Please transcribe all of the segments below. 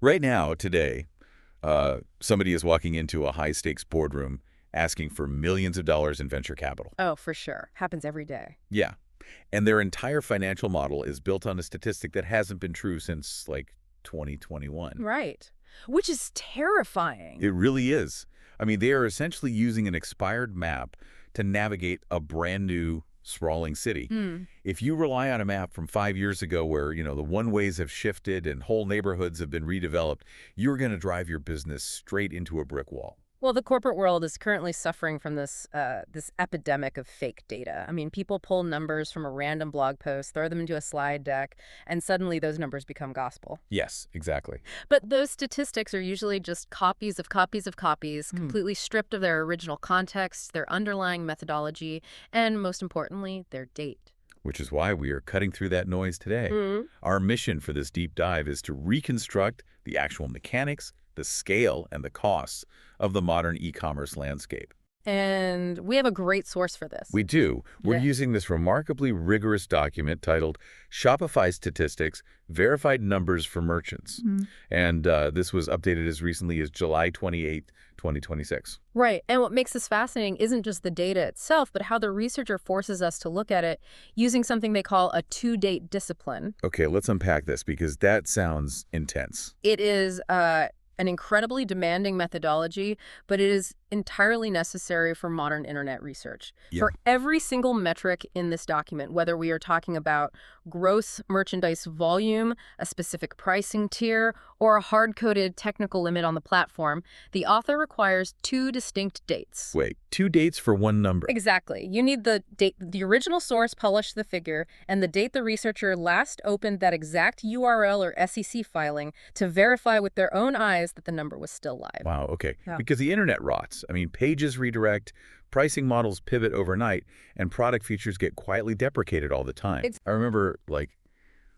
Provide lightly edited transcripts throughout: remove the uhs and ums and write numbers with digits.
Right now, today, somebody is walking into a high-stakes boardroom asking for millions of dollars in venture capital. Oh, for sure. Happens every day. Yeah. And their entire financial model is built on a statistic that hasn't been true since, like, 2021. Right. Which is terrifying. It really is. I mean, they are essentially using an expired map to navigate a brand new, sprawling city. If you rely on a map from 5 years ago where, the one-ways have shifted and whole neighborhoods have been redeveloped, you're going to drive your business straight into a brick wall. Well, the corporate world is currently suffering from this epidemic of fake data. I mean, people pull numbers from a random blog post, throw them into a slide deck, and suddenly those numbers become gospel. Yes, exactly. But those statistics are usually just copies of copies of copies, completely stripped of their original context, their underlying methodology, and most importantly, their date. Which is why we are cutting through that noise today. Our mission for this deep dive is to reconstruct the actual mechanics, the scale, and the costs of the modern e-commerce landscape. And we have a great source for this. We do. We're Yeah. using this remarkably rigorous document titled Shopify Statistics, Verified Numbers for Merchants. And this was updated as recently as July 28, 2026. Right. And what makes this fascinating isn't just the data itself, but how the researcher forces us to look at it using something they call a to-date discipline. Okay, let's unpack this because that sounds intense. It is an incredibly demanding methodology, but it is entirely necessary for modern internet research. Yeah. For every single metric in this document, whether we are talking about gross merchandise volume, a specific pricing tier, or a hard-coded technical limit on the platform, the author requires two distinct dates. Wait, 2 dates for one number. Exactly. You need the date the original source published the figure and the date the researcher last opened that exact URL or SEC filing to verify with their own eyes that the number was still live. Wow, okay. Yeah. Because the internet rots. I mean, pages redirect, pricing models pivot overnight, and product features get quietly deprecated all the time. I remember,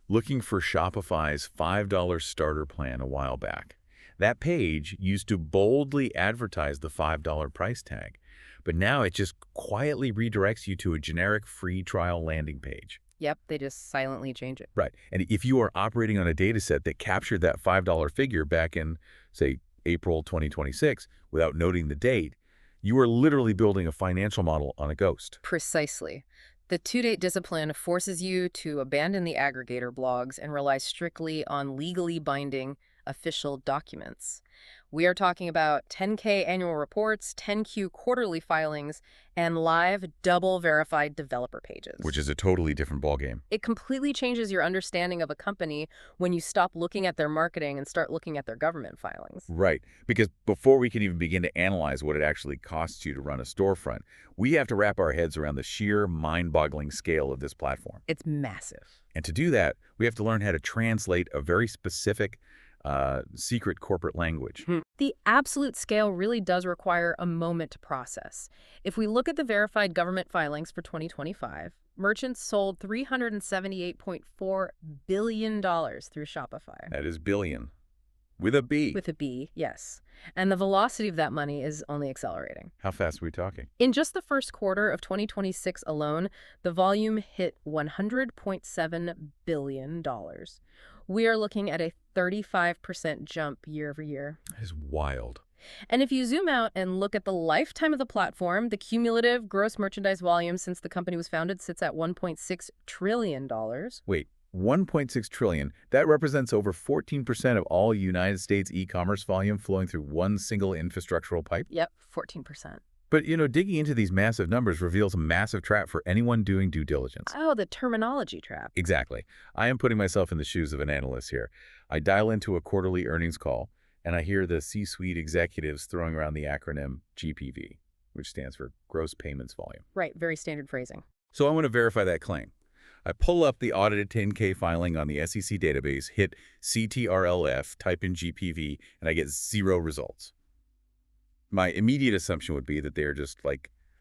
looking for Shopify's $5 starter plan a while back. That page used to boldly advertise the $5 price tag, but now it just quietly redirects you to a generic free trial landing page. Yep, they just silently change it. Right. And if you are operating on a data set that captured that $5 figure back in, say, April 2026, without noting the date, you are literally building a financial model on a ghost. Precisely. The to-date discipline forces you to abandon the aggregator blogs and rely strictly on legally binding official documents. We are talking about 10K annual reports, 10Q quarterly filings, and live double-verified developer pages. Which is a totally different ballgame. It completely changes your understanding of a company when you stop looking at their marketing and start looking at their government filings. Right. Because before we can even begin to analyze what it actually costs you to run a storefront, we have to wrap our heads around the sheer mind-boggling scale of this platform. It's massive. And to do that, we have to learn how to translate a very specific secret corporate language. The absolute scale really does require a moment to process. If we look at the verified government filings for 2025, merchants sold $378.4 billion through Shopify. That is billion. With a B. With a B, yes. And the velocity of that money is only accelerating. How fast are we talking? In just the first quarter of 2026 alone, the volume hit $100.7 billion. We are looking at a 35% jump year over year. That is wild. And if you zoom out and look at the lifetime of the platform, the cumulative gross merchandise volume since the company was founded sits at $1.6 trillion. Wait, 1.6 trillion. That represents over 14% of all United States e-commerce volume flowing through one single infrastructural pipe? Yep, 14%. But, digging into these massive numbers reveals a massive trap for anyone doing due diligence. Oh, the terminology trap. Exactly. I am putting myself in the shoes of an analyst here. I dial into a quarterly earnings call, and I hear the C-suite executives throwing around the acronym GPV, which stands for Gross Payments Volume. Right, very standard phrasing. So I want to verify that claim. I pull up the audited 10K filing on the SEC database, hit CTRLF, type in GPV, and I get 0 results. My immediate assumption would be that they are just,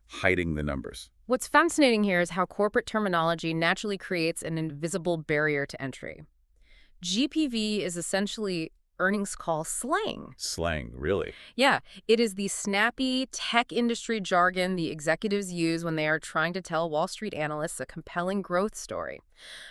hiding the numbers. What's fascinating here is how corporate terminology naturally creates an invisible barrier to entry. GPV is essentially earnings call slang. Slang, really? Yeah, it is the snappy tech industry jargon the executives use when they are trying to tell Wall Street analysts a compelling growth story.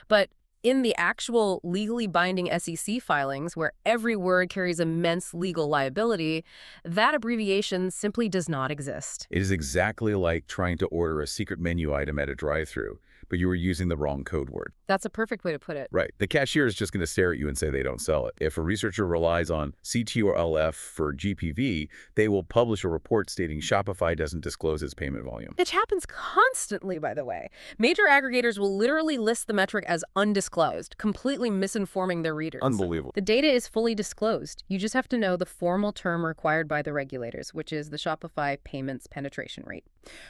But in the actual legally binding SEC filings, where every word carries immense legal liability, that abbreviation simply does not exist. It is exactly like trying to order a secret menu item at a drive-thru, but you were using the wrong code word. That's a perfect way to put it. Right. The cashier is just going to stare at you and say they don't sell it. If a researcher relies on CTRLF for GPV, they will publish a report stating Shopify doesn't disclose its payment volume. Which happens constantly, by the way. Major aggregators will literally list the metric as undisclosed, completely misinforming their readers. Unbelievable. The data is fully disclosed. You just have to know the formal term required by the regulators, which is the Shopify payments penetration rate.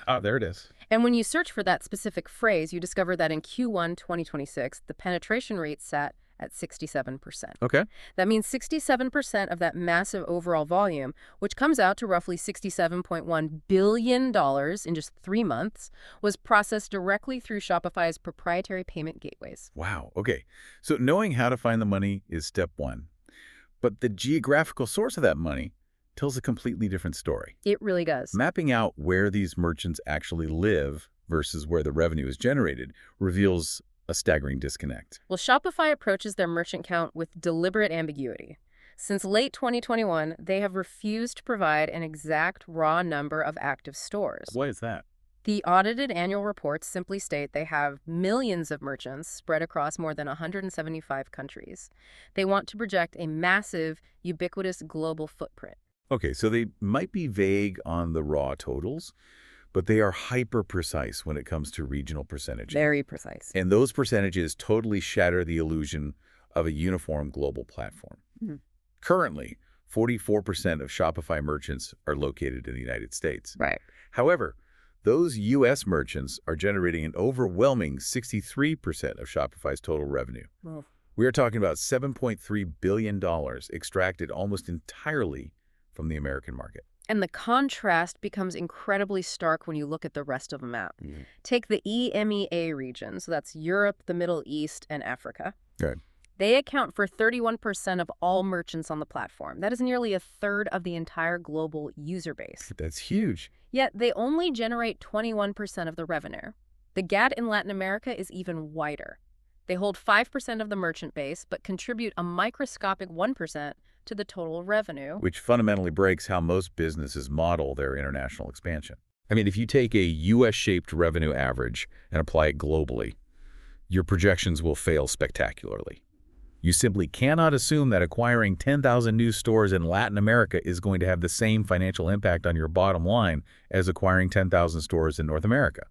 Ah, there it is. And when you search for that specific phrase, you discover that in Q1 2026, the penetration rate sat at 67%. Okay. That means 67% of that massive overall volume, which comes out to roughly $67.1 billion in just 3 months, was processed directly through Shopify's proprietary payment gateways. Wow. Okay. So knowing how to find the money is step one. But the geographical source of that money tells a completely different story. It really does. Mapping out where these merchants actually live versus where the revenue is generated reveals a staggering disconnect. Well, Shopify approaches their merchant count with deliberate ambiguity. Since late 2021, they have refused to provide an exact raw number of active stores. Why is that? The audited annual reports simply state they have millions of merchants spread across more than 175 countries. They want to project a massive, ubiquitous global footprint. Okay, so they might be vague on the raw totals, but they are hyper-precise when it comes to regional percentages. Very precise. And those percentages totally shatter the illusion of a uniform global platform. Mm-hmm. Currently, 44% of Shopify merchants are located in the United States. Right. However, those U.S. merchants are generating an overwhelming 63% of Shopify's total revenue. Well, We are talking about $7.3 billion extracted almost entirely from the American market. and the contrast becomes incredibly stark when you look at the rest of the map. Mm-hmm. Take the EMEA region, so that's Europe, the Middle East, and Africa. Okay. They account for 31% of all merchants on the platform. That is nearly a third of the entire global user base. That's huge. Yet they only generate 21% of the revenue. The gap in Latin America is even wider. They hold 5% of the merchant base, but contribute a microscopic 1% to the total revenue. Which fundamentally breaks how most businesses model their international expansion. I mean, if you take a U.S.-shaped revenue average and apply it globally, your projections will fail spectacularly. You simply cannot assume that acquiring 10,000 new stores in Latin America is going to have the same financial impact on your bottom line as acquiring 10,000 stores in North America.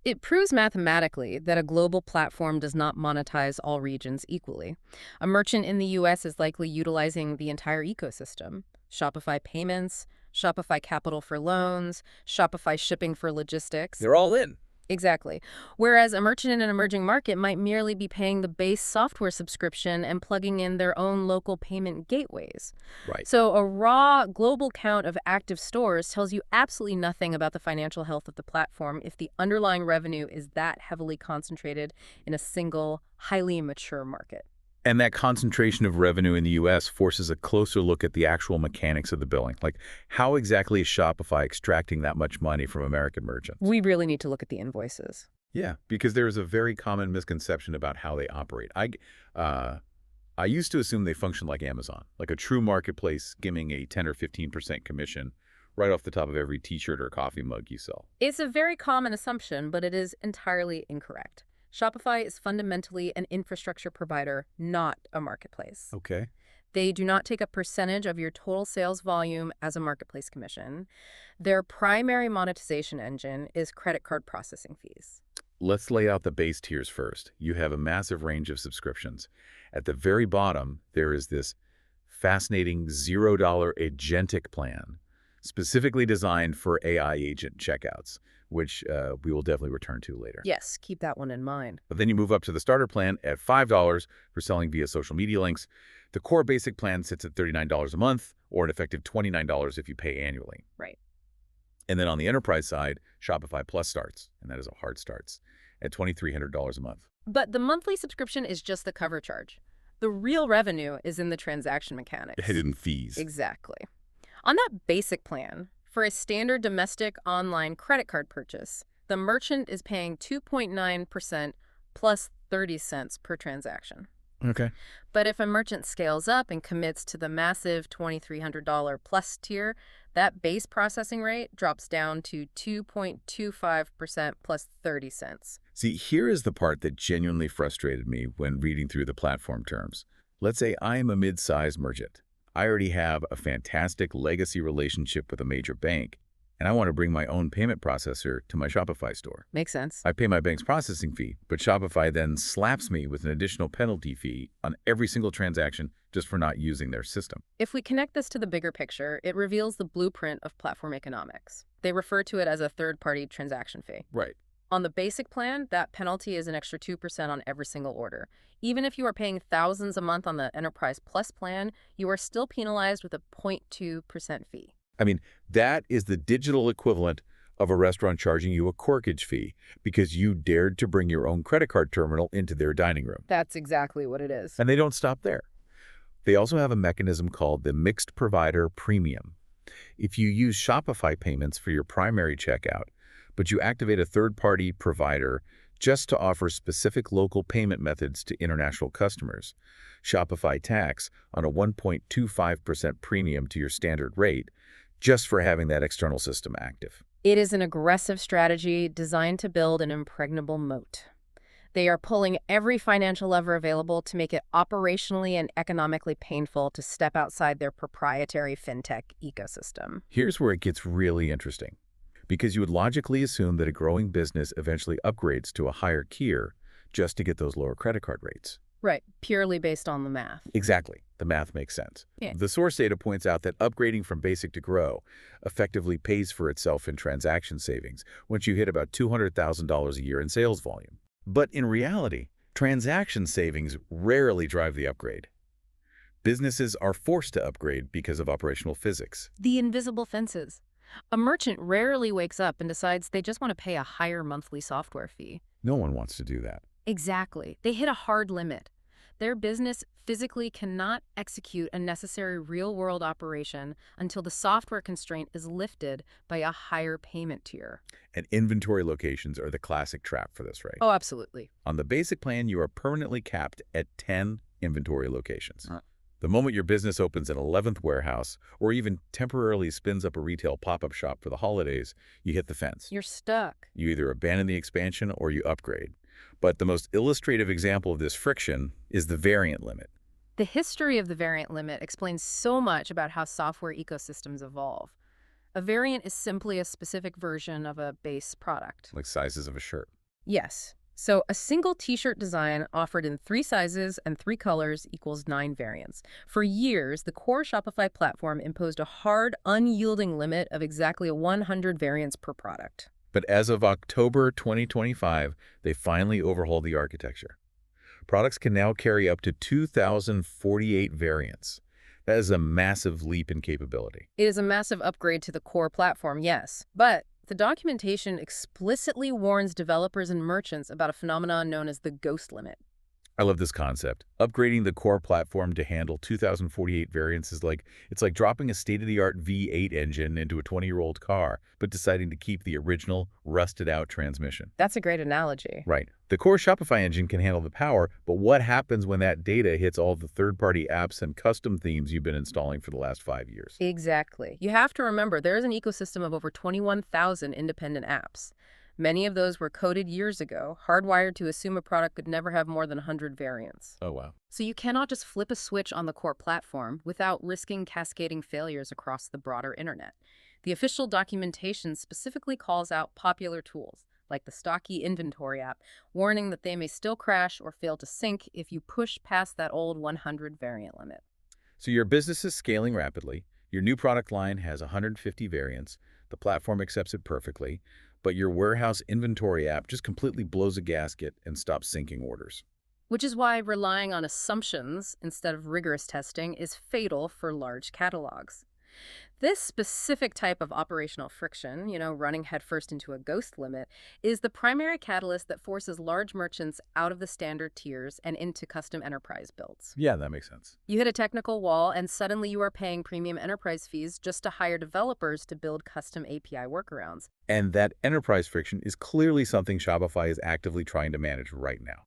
It proves mathematically that a global platform does not monetize all regions equally. A merchant in the U.S. is likely utilizing the entire ecosystem: Shopify Payments, Shopify Capital for loans, Shopify Shipping for logistics. They're all in. Exactly. Whereas a merchant in an emerging market might merely be paying the base software subscription and plugging in their own local payment gateways. Right. So a raw global count of active stores tells you absolutely nothing about the financial health of the platform if the underlying revenue is that heavily concentrated in a single, highly mature market. And that concentration of revenue in the U.S. forces a closer look at the actual mechanics of the billing. Like, how exactly is Shopify extracting that much money from American merchants? We really need to look at the invoices. Yeah, because there is a very common misconception about how they operate. I used to assume they function like Amazon, like a true marketplace giving a 10 or 15% commission right off the top of every T-shirt or coffee mug you sell. It's a very common assumption, but it is entirely incorrect. Shopify is fundamentally an infrastructure provider, not a marketplace. Okay. They do not take a percentage of your total sales volume as a marketplace commission. Their primary monetization engine is credit card processing fees. Let's lay out the base tiers first. You have a massive range of subscriptions. At the very bottom, there is this fascinating $0 agentic plan, specifically designed for AI agent checkouts, which we will definitely return to later. Yes, keep that one in mind. But then you move up to the starter plan at $5 for selling via social media links. The core basic plan sits at $39 a month, or an effective $29 if you pay annually. Right. And then on the enterprise side, Shopify Plus starts, and that is a hard starts, at $2,300 a month. But the monthly subscription is just the cover charge. The real revenue is in the transaction mechanics. Hidden fees. Exactly. On that basic plan, for a standard domestic online credit card purchase, the merchant is paying 2.9% plus 30 cents per transaction. Okay. But if a merchant scales up and commits to the massive $2,300 plus tier, that base processing rate drops down to 2.25% plus 30 cents. See, here is the part that genuinely frustrated me when reading through the platform terms. Let's say I am a mid-sized merchant. I already have a fantastic legacy relationship with a major bank, and I want to bring my own payment processor to my Shopify store. Makes sense. I pay my bank's processing fee, but Shopify then slaps me with an additional penalty fee on every single transaction just for not using their system. If we connect this to the bigger picture, it reveals the blueprint of platform economics. They refer to it as a third-party transaction fee. Right. On the basic plan, that penalty is an extra 2% on every single order. Even if you are paying thousands a month on the Enterprise Plus plan, you are still penalized with a 0.2% fee. I mean, that is the digital equivalent of a restaurant charging you a corkage fee because you dared to bring your own credit card terminal into their dining room. That's exactly what it is. And they don't stop there. They also have a mechanism called the Mixed Provider Premium. If you use Shopify payments for your primary checkout, but you activate a third-party provider just to offer specific local payment methods to international customers, Shopify tax on a 1.25% premium to your standard rate just for having that external system active. It is an aggressive strategy designed to build an impregnable moat. They are pulling every financial lever available to make it operationally and economically painful to step outside their proprietary fintech ecosystem. Here's where it gets really interesting, because you would logically assume that a growing business eventually upgrades to a higher tier just to get those lower credit card rates. Right, purely based on the math. Exactly. The math makes sense. Yeah. The source data points out that upgrading from basic to grow effectively pays for itself in transaction savings once you hit about $200,000 a year in sales volume. But in reality, transaction savings rarely drive the upgrade. Businesses are forced to upgrade because of operational physics. The invisible fences. A merchant rarely wakes up and decides they just want to pay a higher monthly software fee. No one wants to do that. Exactly. They hit a hard limit. Their business physically cannot execute a necessary real-world operation until the software constraint is lifted by a higher payment tier. And inventory locations are the classic trap for this, right? Oh, absolutely. On the basic plan, you are permanently capped at 10 inventory locations. The moment your business opens an 11th warehouse or even temporarily spins up a retail pop-up shop for the holidays, you hit the fence. You're stuck. You either abandon the expansion or you upgrade. But the most illustrative example of this friction is the variant limit. The history of the variant limit explains so much about how software ecosystems evolve. A variant is simply a specific version of a base product. Like sizes of a shirt. Yes. So a single t-shirt design offered in 3 sizes and 3 colors equals 9 variants. For years, the core Shopify platform imposed a hard, unyielding limit of exactly 100 variants per product. But as of October 2025, they finally overhauled the architecture. Products can now carry up to 2,048 variants. That is a massive leap in capability. It is a massive upgrade to the core platform, yes. But the documentation explicitly warns developers and merchants about a phenomenon known as the ghost limit. I love this concept. Upgrading the core platform to handle 2,048 variants is it's like dropping a state-of-the-art V8 engine into a 20-year-old car, but deciding to keep the original, rusted-out transmission. That's a great analogy. Right. The core Shopify engine can handle the power, but what happens when that data hits all the third-party apps and custom themes you've been installing for the last 5 years? Exactly. You have to remember, there is an ecosystem of over 21,000 independent apps. Many of those were coded years ago, hardwired to assume a product could never have more than 100 variants. Oh, wow. So you cannot just flip a switch on the core platform without risking cascading failures across the broader internet. The official documentation specifically calls out popular tools, like the Stocky Inventory app, warning that they may still crash or fail to sync if you push past that old 100 variant limit. So your business is scaling rapidly. Your new product line has 150 variants. The platform accepts it perfectly. But your warehouse inventory app just completely blows a gasket and stops syncing orders. Which is why relying on assumptions instead of rigorous testing is fatal for large catalogs. This specific type of operational friction, running headfirst into a ghost limit, is the primary catalyst that forces large merchants out of the standard tiers and into custom enterprise builds. Yeah, that makes sense. You hit a technical wall, and suddenly you are paying premium enterprise fees just to hire developers to build custom API workarounds. And that enterprise friction is clearly something Shopify is actively trying to manage right now.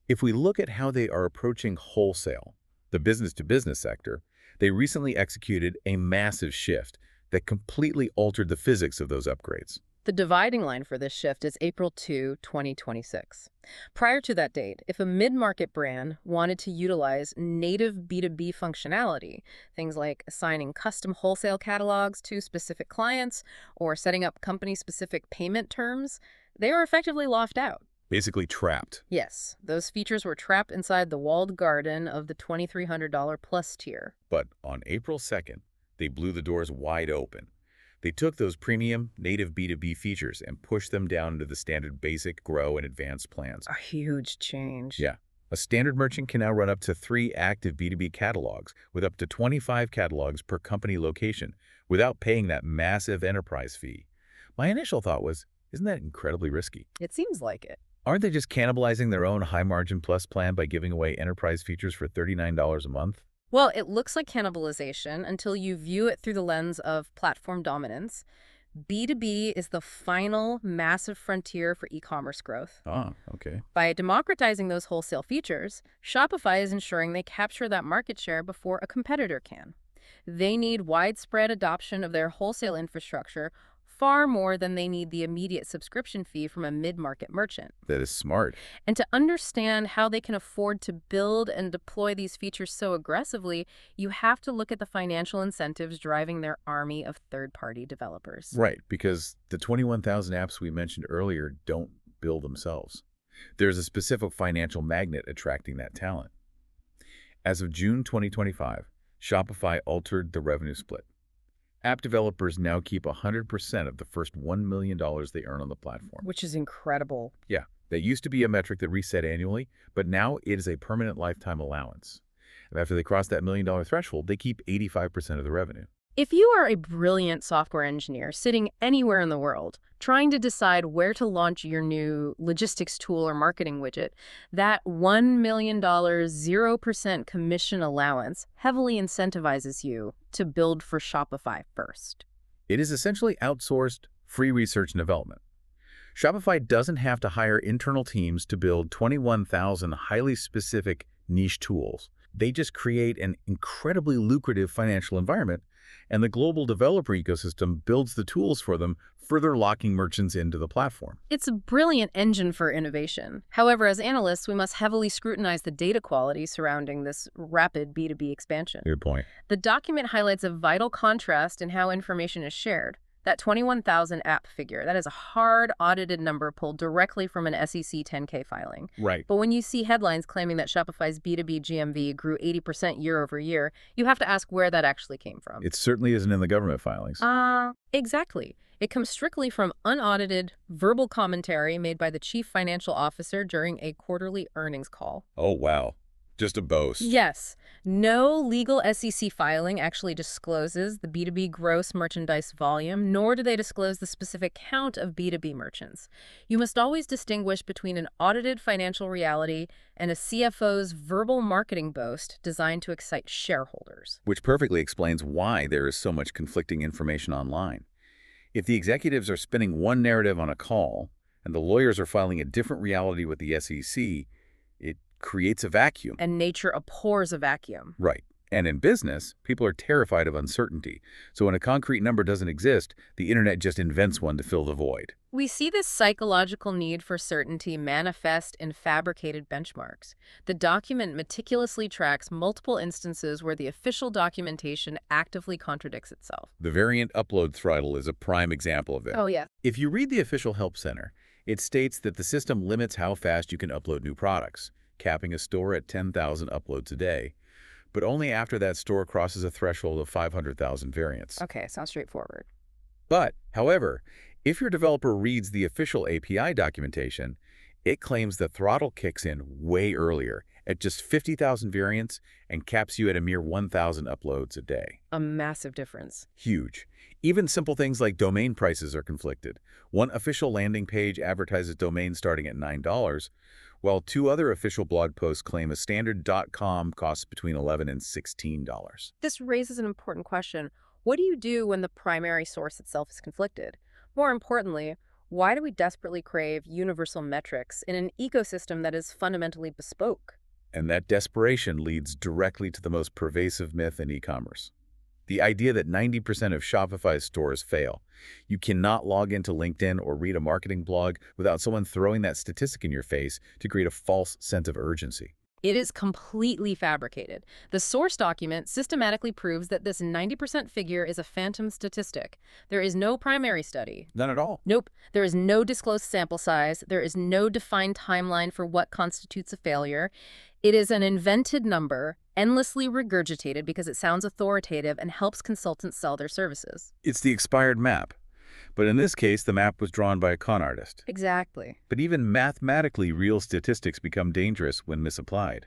If we look at how they are approaching wholesale, the business-to-business sector, they recently executed a massive shift that completely altered the physics of those upgrades. The dividing line for this shift is April 2, 2026. Prior to that date, if a mid-market brand wanted to utilize native B2B functionality, things like assigning custom wholesale catalogs to specific clients or setting up company-specific payment terms, they were effectively locked out. Basically trapped. Yes, those features were trapped inside the walled garden of the $2,300 plus tier. But on April 2nd, they blew the doors wide open. They took those premium native B2B features and pushed them down into the standard basic, grow, and advanced plans. A huge change. Yeah. A standard merchant can now run up to 3 active B2B catalogs with up to 25 catalogs per company location without paying that massive enterprise fee. My initial thought was, isn't that incredibly risky? It seems like it. Aren't they just cannibalizing their own high-margin plus plan by giving away enterprise features for $39 a month? Well, it looks like cannibalization until you view it through the lens of platform dominance. B2B is the final massive frontier for e-commerce growth. Ah, okay. By democratizing those wholesale features, Shopify is ensuring they capture that market share before a competitor can. They need widespread adoption of their wholesale infrastructure far more than they need the immediate subscription fee from a mid-market merchant. That is smart. And to understand how they can afford to build and deploy these features so aggressively, you have to look at the financial incentives driving their army of third-party developers. Right, because the 21,000 apps we mentioned earlier don't build themselves. There's a specific financial magnet attracting that talent. As of June 2025, Shopify altered the revenue split. App developers now keep 100% of the first $1 million they earn on the platform. Which is incredible. Yeah, that used to be a metric that reset annually, but now it is a permanent lifetime allowance. And after they cross that $1 million threshold, they keep 85% of the revenue. If you are a brilliant software engineer sitting anywhere in the world, trying to decide where to launch your new logistics tool or marketing widget, that $1 million 0% commission allowance heavily incentivizes you to build for Shopify first. It is essentially outsourced, free research and development. Shopify doesn't have to hire internal teams to build 21,000 highly specific niche tools. They just create an incredibly lucrative financial environment, and the global developer ecosystem builds the tools for them, further locking merchants into the platform. It's a brilliant engine for innovation. However, as analysts, we must heavily scrutinize the data quality surrounding this rapid B2B expansion. Good point. The document highlights a vital contrast in how information is shared. That 21,000 app figure, that is a hard audited number pulled directly from an SEC 10K filing. Right. But when you see headlines claiming that Shopify's B2B GMV grew 80% year over year, you have to ask where that actually came from. It certainly isn't in the government filings. Exactly. It comes strictly from unaudited, verbal commentary made by the chief financial officer during a quarterly earnings call. Oh, wow. Just a boast. Yes. No legal SEC filing actually discloses the B2B gross merchandise volume, nor do they disclose the specific count of B2B merchants. You must always distinguish between an audited financial reality and a CFO's verbal marketing boast designed to excite shareholders. Which perfectly explains why there is so much conflicting information online. If the executives are spinning one narrative on a call and the lawyers are filing a different reality with the SEC, it creates a vacuum. And nature abhors a vacuum. Right. And in business, people are terrified of uncertainty. So when a concrete number doesn't exist, the internet just invents one to fill the void. We see this psychological need for certainty manifest in fabricated benchmarks. The document meticulously tracks multiple instances where the official documentation actively contradicts itself. The variant upload throttle is a prime example of that. Oh, yeah. If you read the official help center, it states that the system limits how fast you can upload new products, capping a store at 10,000 uploads a day, but only after that store crosses a threshold of 500,000 variants. Okay, sounds straightforward. But, however, if your developer reads the official API documentation, it claims the throttle kicks in way earlier, at just 50,000 variants, and caps you at a mere 1,000 uploads a day. A massive difference. Huge. Even simple things like domain prices are conflicted. One official landing page advertises domains starting at $9, while 2 other official blog posts claim a standard .com costs between $11 and $16. This raises an important question. What do you do when the primary source itself is conflicted? More importantly, Why do we desperately crave universal metrics in an ecosystem that is fundamentally bespoke? And that desperation leads directly to the most pervasive myth in e-commerce. The idea that 90% of Shopify's stores fail. You cannot log into LinkedIn or read a marketing blog without someone throwing that statistic in your face to create a false sense of urgency. It is completely fabricated. The source document systematically proves that this 90% figure is a phantom statistic. There is no primary study. None at all. Nope. There is no disclosed sample size. There is no defined timeline for what constitutes a failure. It is an invented number, endlessly regurgitated because it sounds authoritative and helps consultants sell their services. It's the expired map. But in this case, the map was drawn by a con artist. Exactly. But even mathematically real statistics become dangerous when misapplied.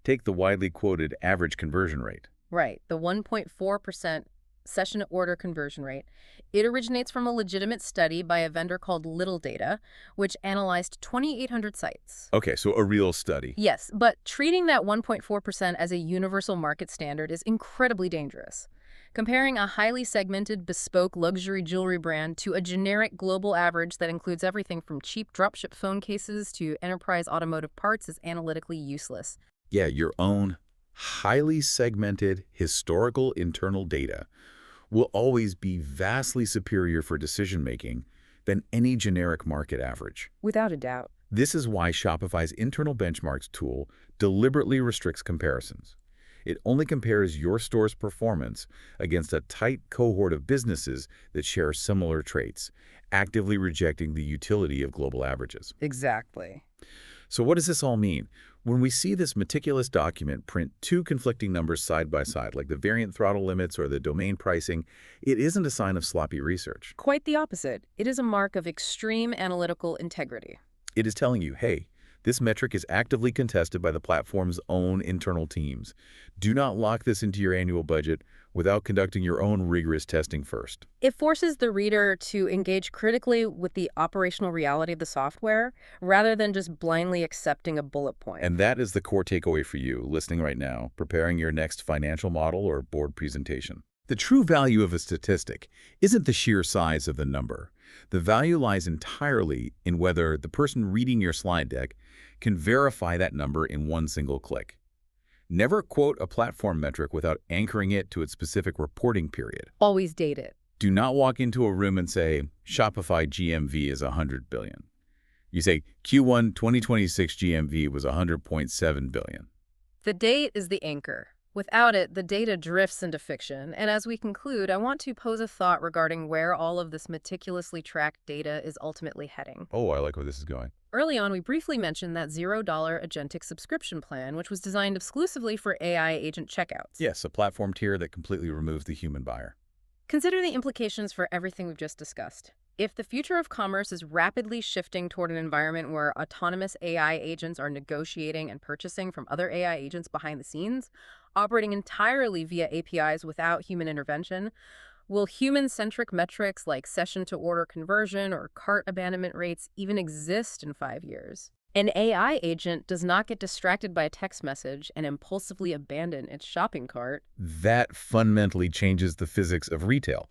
Take the widely quoted average conversion rate. Right. The 1.4% session order conversion rate. It originates from a legitimate study by a vendor called Little Data, which analyzed 2,800 sites. Okay, so a real study. Yes, but treating that 1.4% as a universal market standard is incredibly dangerous. Comparing a highly segmented, bespoke luxury jewelry brand to a generic global average that includes everything from cheap dropship phone cases to enterprise automotive parts is analytically useless. Yeah, your own highly segmented historical internal data will always be vastly superior for decision-making than any generic market average. Without a doubt. This is why Shopify's internal benchmarks tool deliberately restricts comparisons. It only compares your store's performance against a tight cohort of businesses that share similar traits, actively rejecting the utility of global averages. Exactly. So what does this all mean? When we see this meticulous document print two conflicting numbers side by side, like the variant throttle limits or the domain pricing, it isn't a sign of sloppy research. Quite the opposite. It is a mark of extreme analytical integrity. It is telling you, hey, this metric is actively contested by the platform's own internal teams. Do not lock this into your annual budget without conducting your own rigorous testing first. It forces the reader to engage critically with the operational reality of the software rather than just blindly accepting a bullet point. And that is the core takeaway for you listening right now, preparing your next financial model or board presentation. The true value of a statistic isn't the sheer size of the number. The value lies entirely in whether the person reading your slide deck can verify that number in one single click. Never quote a platform metric without anchoring it to its specific reporting period. Always date it. Do not walk into a room and say, Shopify GMV is 100 billion. You say, Q1 2026 GMV was 100.7 billion. The date is the anchor. Without it, the data drifts into fiction. And as we conclude, I want to pose a thought regarding where all of this meticulously tracked data is ultimately heading. Oh, I like where this is going. Early on, we briefly mentioned that $0 agentic subscription plan, which was designed exclusively for AI agent checkouts. Yes, a platform tier that completely removes the human buyer. Consider the implications for everything we've just discussed. If the future of commerce is rapidly shifting toward an environment where autonomous AI agents are negotiating and purchasing from other AI agents behind the scenes, operating entirely via APIs without human intervention, will human-centric metrics like session-to-order conversion or cart abandonment rates even exist in 5 years? An AI agent does not get distracted by a text message and impulsively abandon its shopping cart. That fundamentally changes the physics of retail.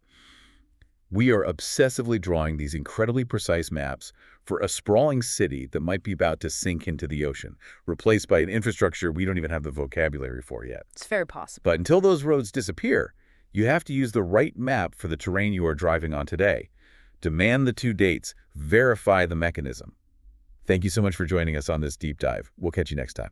We are obsessively drawing these incredibly precise maps for a sprawling city that might be about to sink into the ocean, replaced by an infrastructure we don't even have the vocabulary for yet. It's very possible. But until those roads disappear, you have to use the right map for the terrain you are driving on today. Demand the two dates, verify the mechanism. Thank you so much for joining us on this deep dive. We'll catch you next time.